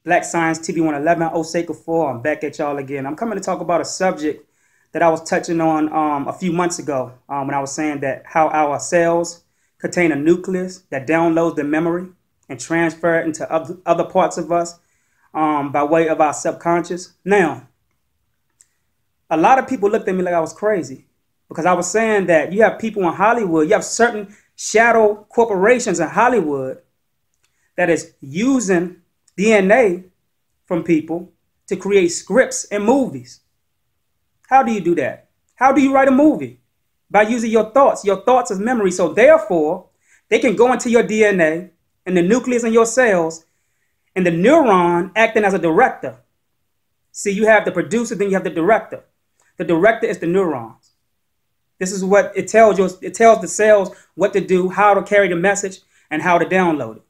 Black Science TV 111, Osei Kufuor. I'm back at y'all again. I'm coming to talk about a subject that I was touching on a few months ago when I was saying that how our cells contain a nucleus that downloads the memory and transfer it into other parts of us by way of our subconscious. Now, a lot of people looked at me like I was crazy because I was saying that you have people in Hollywood, you have certain shadow corporations in Hollywood that is using DNA from people to create scripts and movies. How do you do that? How do you write a movie? By using your thoughts. Your thoughts is memory. So therefore, they can go into your DNA and the nucleus in your cells and the neuron acting as a director. See, you have the producer, then you have the director. The director is the neurons. This is what it tells you. It tells the cells what to do, how to carry the message, and how to download it.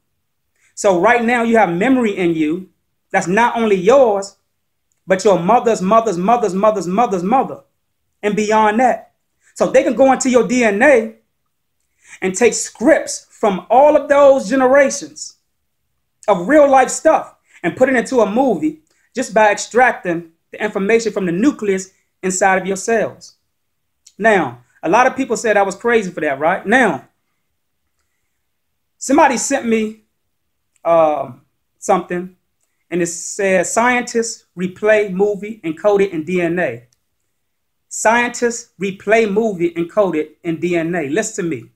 So right now you have memory in you that's not only yours, but your mother's mother's mother's mother's mother's mother and beyond that. So they can go into your DNA and take scripts from all of those generations of real life stuff and put it into a movie just by extracting the information from the nucleus inside of your cells. Now, a lot of people said I was crazy for that, right? Now, somebody sent me something, and it says scientists replay movie encoded in DNA. Scientists replay movie encoded in DNA. Listen to me.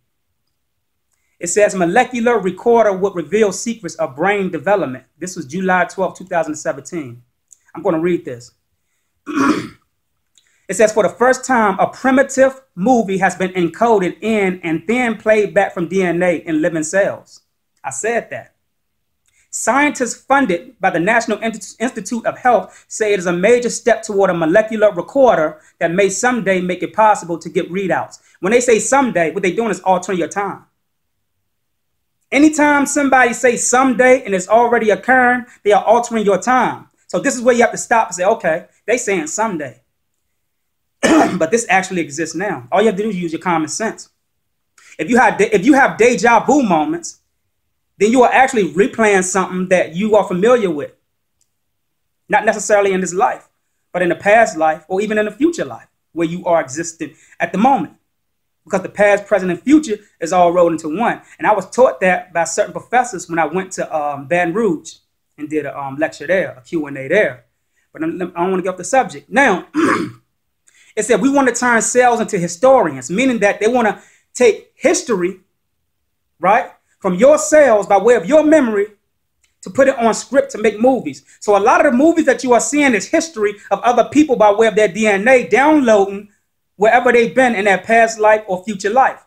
It says molecular recorder would reveal secrets of brain development. This was July 12, 2017. I'm going to read this. It says, for the first time, a primitive movie has been encoded in and then played back from DNA in living cells. I said that. Scientists funded by the National Institute of Health say it is a major step toward a molecular recorder that may someday make it possible to get readouts. When they say someday, what they're doing is altering your time. Anytime somebody says someday and it's already occurring, they are altering your time. So this is where you have to stop and say, okay, they saying someday. But this actually exists now. All you have to do is use your common sense. If you have deja vu moments, then you are actually replaying something that you are familiar with. Not necessarily in this life, but in the past life or even in the future life where you are existing at the moment. Because the past, present, and future is all rolled into one. And I was taught that by certain professors when I went to Baton Rouge and did a lecture there, a Q&A there. But I don't want to get off the subject. Now, it said we want to turn cells into historians, meaning that they want to take history, right, from your cells by way of your memory to put it on script to make movies. So a lot of the movies that you are seeing is history of other people by way of their DNA downloading wherever they've been in their past life or future life.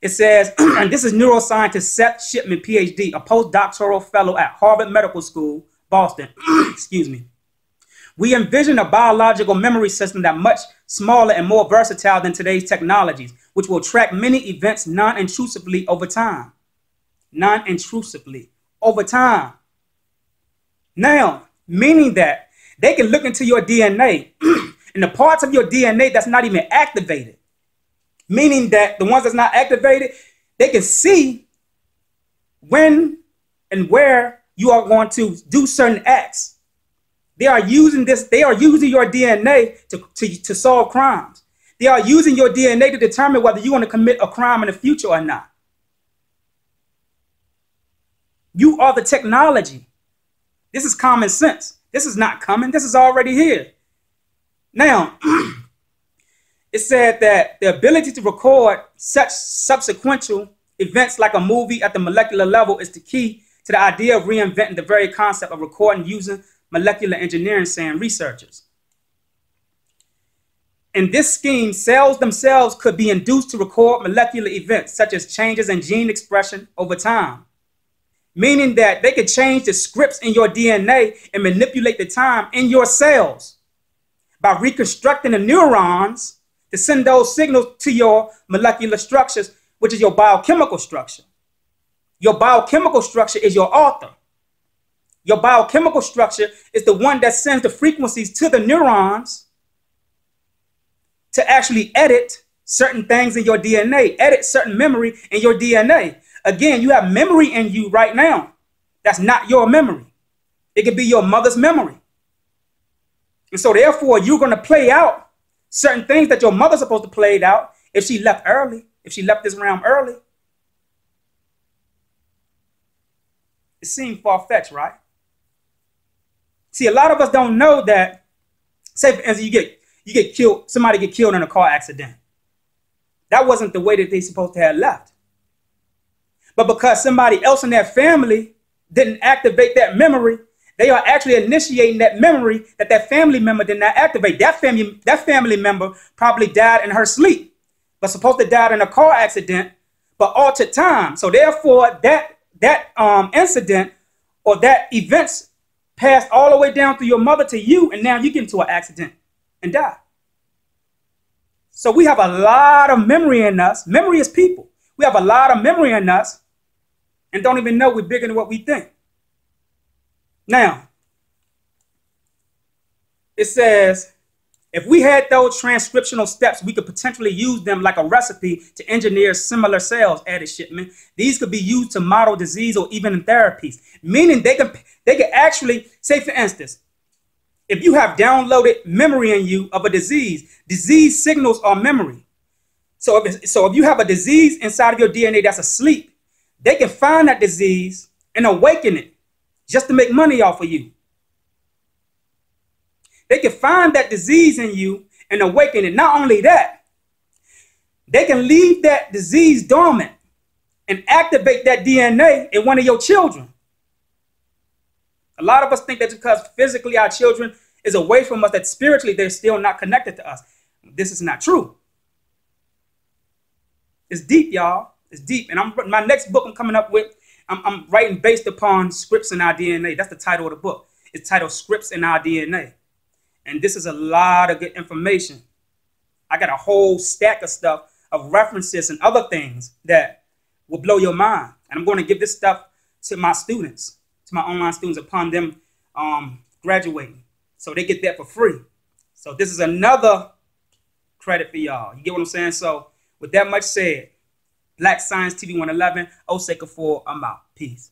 It says, and this is neuroscientist Seth Shipman, PhD, a postdoctoral fellow at Harvard Medical School, Boston. Excuse me. We envision a biological memory system that much smaller and more versatile than today's technologies, which will track many events non-intrusively over time. Non-intrusively over time. Now, meaning that they can look into your DNA and the parts of your DNA that's not even activated, meaning that the ones that's not activated, they can see when and where you are going to do certain acts. They are using this, they are using your DNA to solve crimes. They are using your DNA to determine whether you're going to commit a crime in the future or not. You are the technology. This is common sense. This is not coming. This is already here. Now, it said that the ability to record such subsequent events like a movie at the molecular level is the key to the idea of reinventing the very concept of recording using molecular engineering, saying researchers. In this scheme, cells themselves could be induced to record molecular events such as changes in gene expression over time, meaning that they could change the scripts in your DNA and manipulate the time in your cells by reconstructing the neurons to send those signals to your molecular structures, which is your biochemical structure. Your biochemical structure is your author. Your biochemical structure is the one that sends the frequencies to the neurons to actually edit certain things in your DNA, edit certain memory in your DNA. Again, you have memory in you right now. That's not your memory. It could be your mother's memory. And so therefore, you're going to play out certain things that your mother's supposed to play out if she left early, if she left this realm early. It seems far-fetched, right? See, a lot of us don't know that, say for instance, you get killed, somebody get killed in a car accident. That wasn't the way that they supposed to have left. But because somebody else in their family didn't activate that memory, they are actually initiating that memory that family member did not activate. That family member probably died in her sleep, but supposed to die in a car accident, but altered time. So therefore, that incident or that events passed all the way down through your mother to you, and now you get into an accident and die. So we have a lot of memory in us. Memory is people. We have a lot of memory in us and don't even know we're bigger than what we think. Now, it says, if we had those transcriptional steps, we could potentially use them like a recipe to engineer similar cells, added Shipman. These could be used to model disease or even in therapies, meaning they can actually, say for instance, if you have downloaded memory in you of a disease signals are memory. So if you have a disease inside of your DNA that's asleep, they can find that disease and awaken it just to make money off of you. They can find that disease in you and awaken it. Not only that, they can leave that disease dormant and activate that DNA in one of your children. A lot of us think that because physically our children is away from us, that spiritually they're still not connected to us. This is not true. It's deep, y'all. It's deep. And my next book I'm coming up with, I'm writing based upon scripts in our DNA. That's the title of the book. It's titled Scripts in Our DNA. And this is a lot of good information. I got a whole stack of stuff of references and other things that will blow your mind. And I'm going to give this stuff to my students, to my online students upon them graduating. So they get that for free. So this is another credit for y'all. You get what I'm saying? So with that much said, Black Science TV 111, Osei Kufuor, I'm out. Peace.